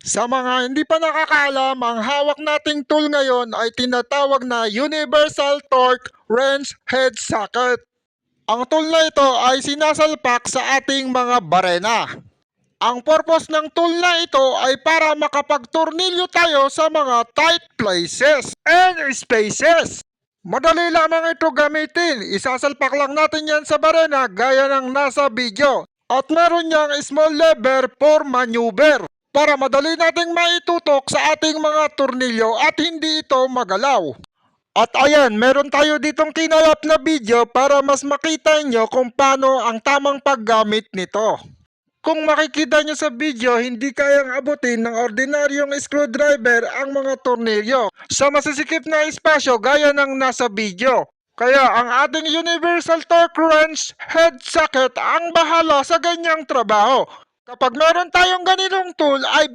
Sa mga hindi pa nakakaalam, ang hawak nating tool ngayon ay tinatawag na Universal Torque Wrench Head Socket. Ang tool na ito ay sinasalpak sa ating mga barena. Ang purpose ng tool na ito ay para makapagtornilyo tayo sa mga tight places and spaces. Madali lamang ito gamitin. Isasalpak lang natin yan sa barena gaya ng nasa video. At meron niyang small lever for maneuver para madali nating maitutok sa ating mga tornilyo at hindi ito magalaw. At ayan, meron tayo ditong kinalap na video para mas makita nyo kung paano ang tamang paggamit nito. Kung makikita nyo sa video, hindi kayang abutin ng ordinaryong screwdriver ang mga tornilyo sa masisikip na espasyo gaya ng nasa video. Kaya ang ating Universal Torque Wrench Head Socket ang bahala sa ganyang trabaho. Kapag meron tayong ganitong tool ay